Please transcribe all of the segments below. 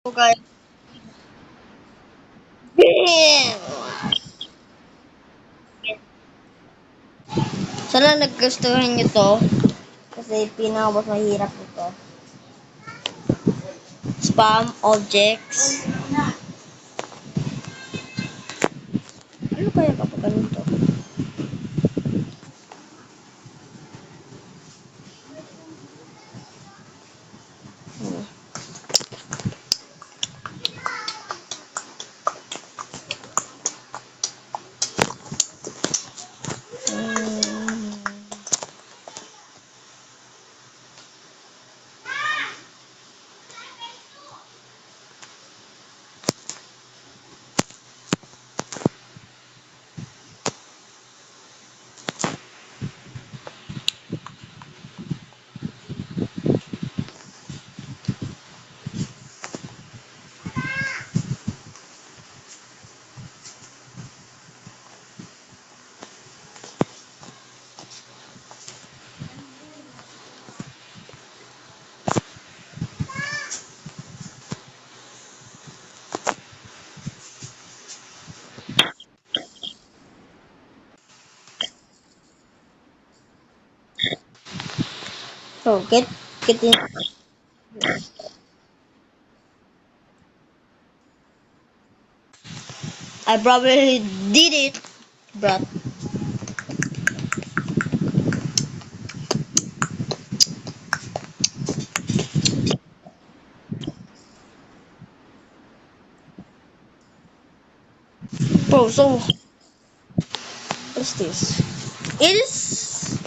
So guys, sana naggustuhan nyo to. Kasi pinaka mas mahirap ito. Spam objects. Ano kaya kapag ganito? Hmm. Hmm. So, get in. I probably did it, but bro, so what's this? It is.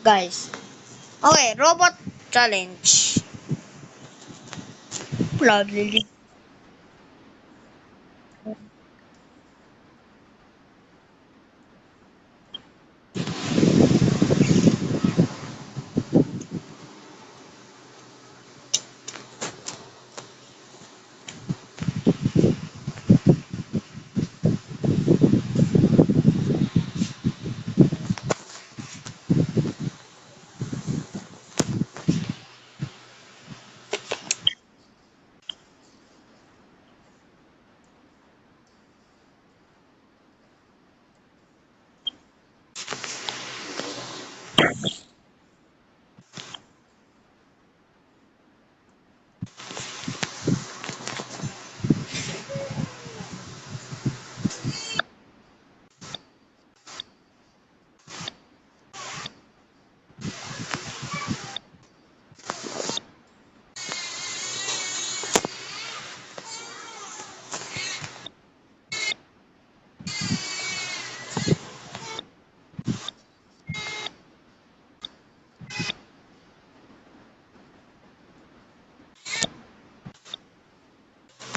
Guys. Okay, robot challenge. Probably.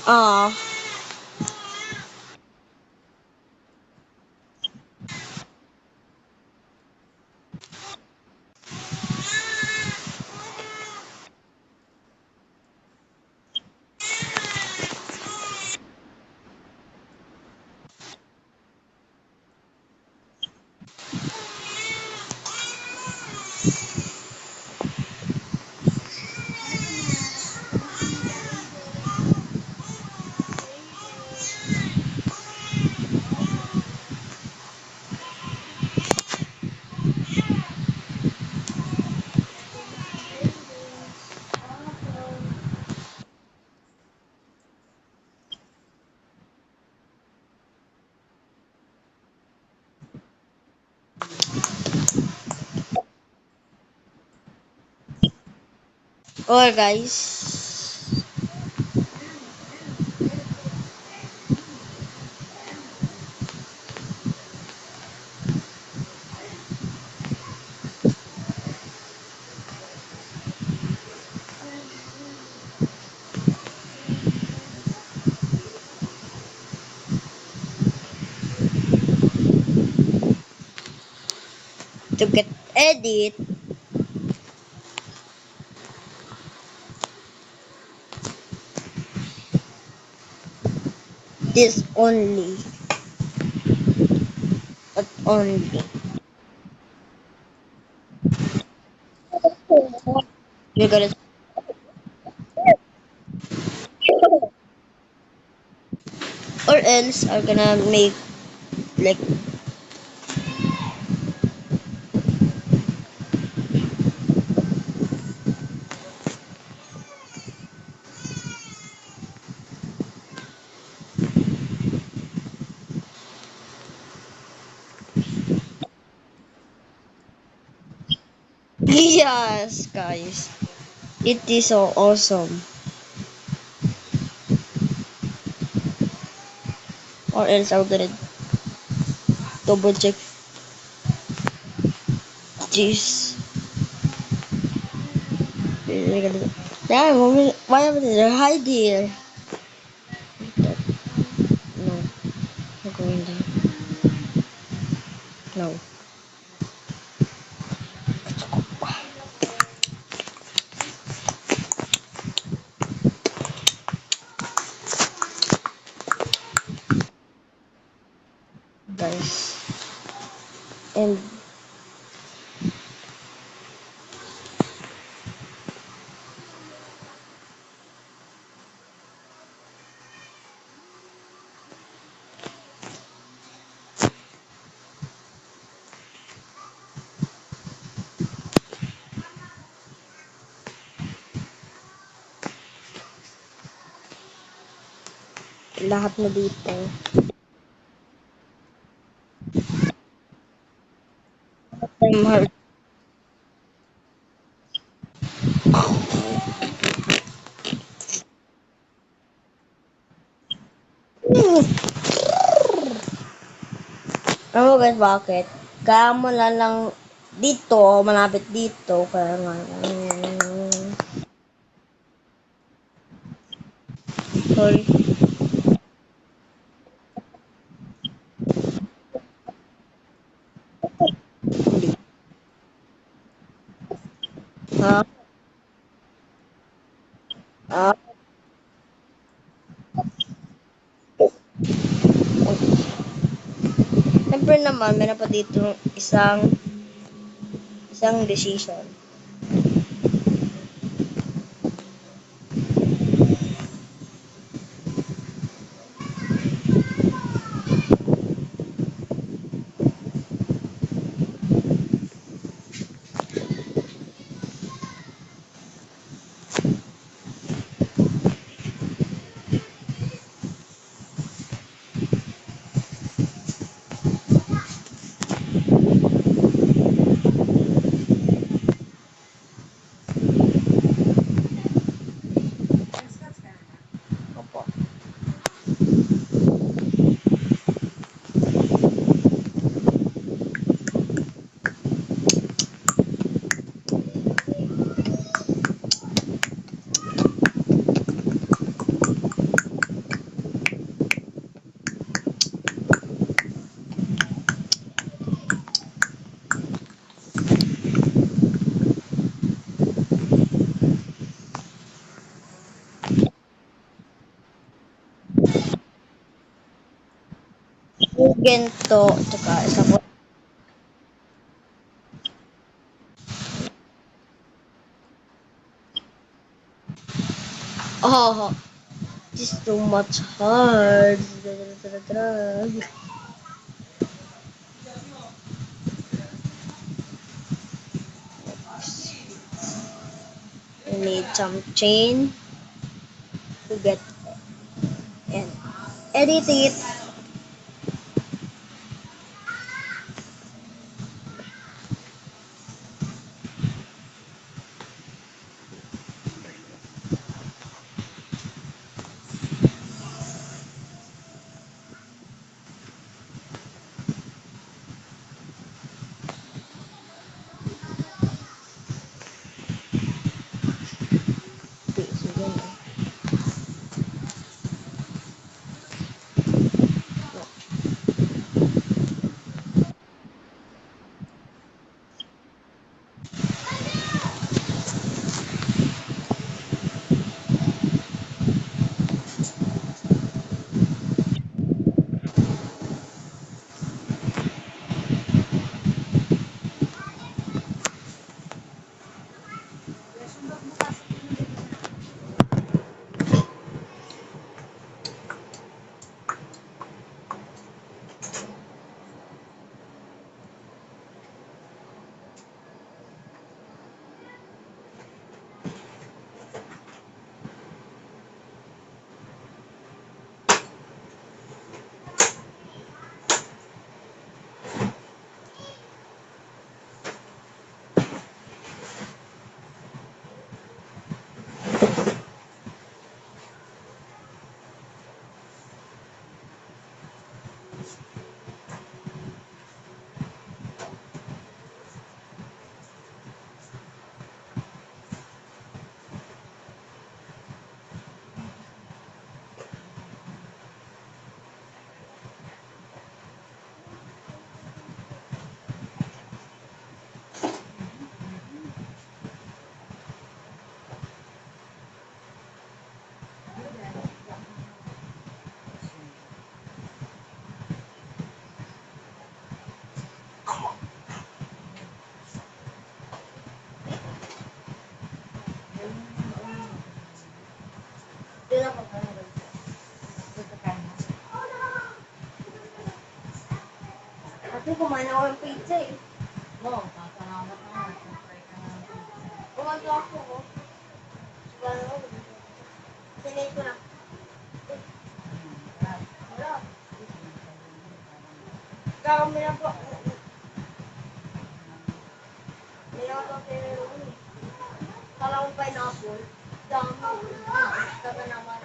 Ah. Okay, guys. to get edit this only, but only. We're gonna, or else are gonna make like yes, guys, it is so awesome. Or else I'm gonna double check this. Yeah, why am I there? Hi dear. No, not going there. No. Guys. And lahat na dito. Mahal. Alam mo guys, bakit? Kaya mo lang dito, malapit dito, kaya nga. Sorry. Ha? Ah, siyempre naman, meron pa dito isang decision. Opo. Gento, tsaka isa ko. Oh, this is too much hard. We need some chain to get and edit it. Okay, so yun. Kasi kumain ako ng pizza eh. Oo, pasalamat naman. Try ka ng pizza. Kumain ako ko. Wala ako. Sinay ko na. Sarap. Wala. Kami na po. May ako pero kala ko pineapple. Dami. Taga naman.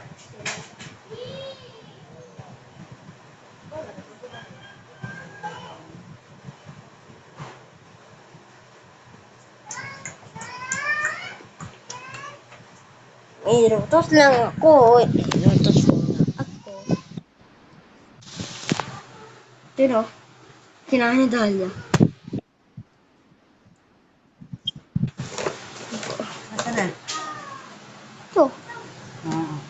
Irutos lang ako. Irutos muna ako. Pero, kinain ni Dahlia. Asa na? Ito. Oo.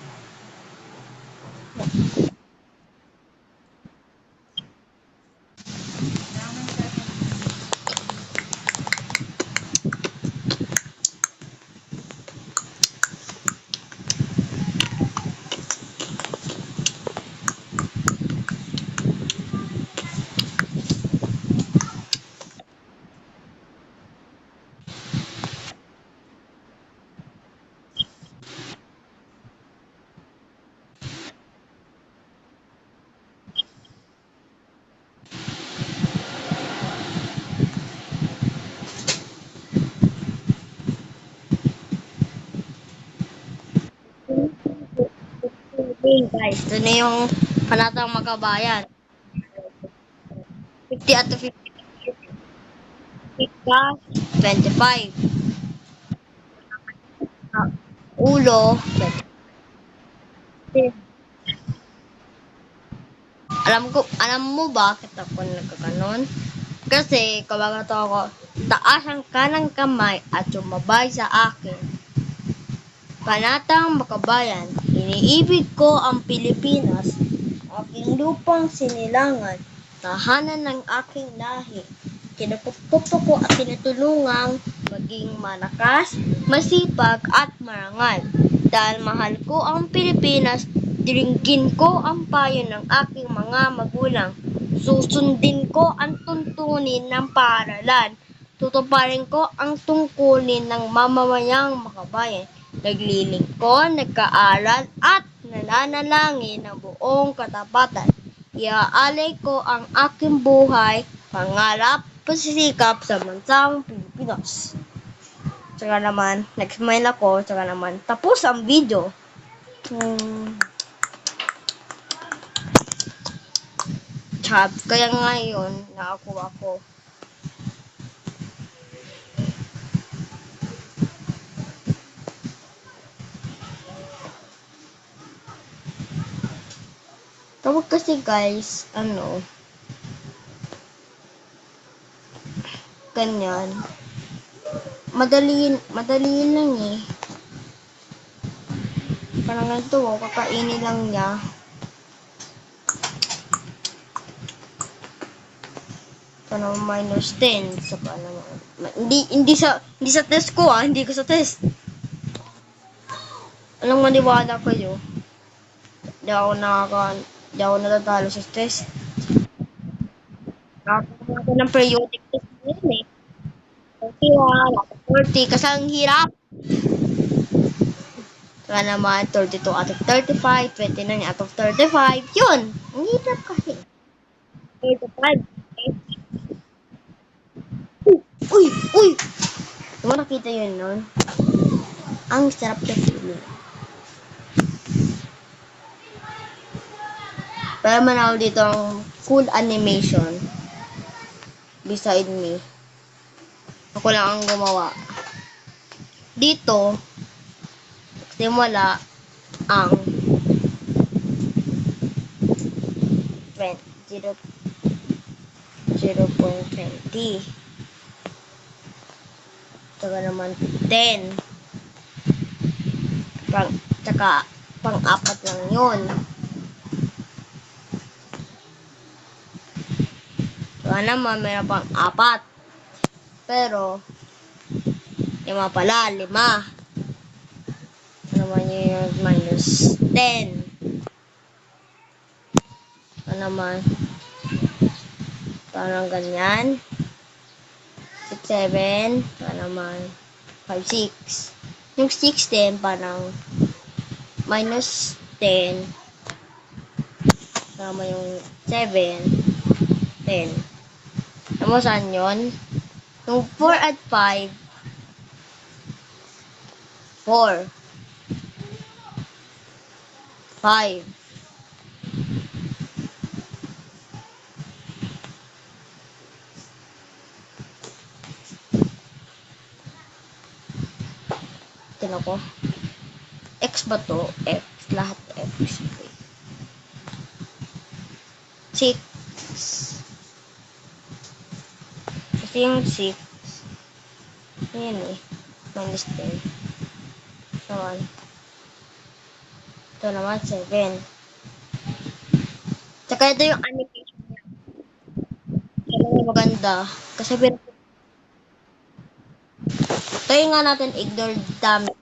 Guys, ito na yung Panatang Makabayan. 50 at 50. 25. Ah, Ulo. 20. Alam mo bakit ako nagkakanon? Kasi kapag ito ako, taas ang kanang kamay at sumabay sa akin. Panatang Makabayan, iniibig ko ang Pilipinas, aking lupang sinilangan, tahanan ng aking lahi. Kinukuputo ko at tinutulungang maging malakas, masipag at marangal. Dahil mahal ko ang Pilipinas, diringgin ko ang payo ng aking mga magulang. Susundin ko ang tuntunin ng paaralan. Tutuparin ko ang tungkulin ng mamamayang makabayan. Naglilingkod, nagkaaral at nananalangin ng buong katapatan. Iaalay ko ang aking buhay, pangarap, pasisikap sa bansang Pilipinas. Tsaka naman, nag-smile ako, tsaka naman, tapos ang video. Kaya ngayon, nakakuha ko. Tawag kasi guys, ganyan. Madali lang eh. Parang ganito, kakainin lang niya. Parang -10. So, hindi sa test ko hindi ko sa test. Anong maniwala kayo? Di ako natatalo sa test. Nakakagawa ko ng periodic test ngayon eh. 40 kasi ang hirap. Saka naman, 32 out of 35, 29 out of 35. Yun! Ang hirap kasi. 35. Uy! Uy! Di mo nakita yun nun? Ang sarap na feeling. Pero man ako dito ang cool animation beside me. Ako lang ang gumawa. Dito, simula ang 0.20. Tsaka naman 10. Tsaka pang-apat lang yun. Tsaka naman mayroon pang-apat. Pero, 5 pala, 5. Naman yung -10. Ano naman? Parang ganyan. 6, 7. Parang naman 5, 6. Yung 6 din, parang minus 10. Tama yung 7, 10. Alam mo saan yun? Yung 4 at 5, 4, 5. Tignan ko. X ba to? X. Lahat X. 6. Kasi yung 6, yun eh. Minus 10. Naman. Ito naman, 7. Tsaka ito yung animation niya. Kaya maganda. Kasi tayo nga natin ignore dami.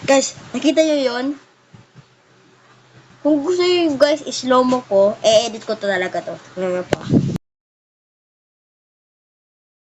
Guys, nakita nyo yun? Kung gusto nyo guys, slow mo ko, e-edit ko to talaga to. Ano pa?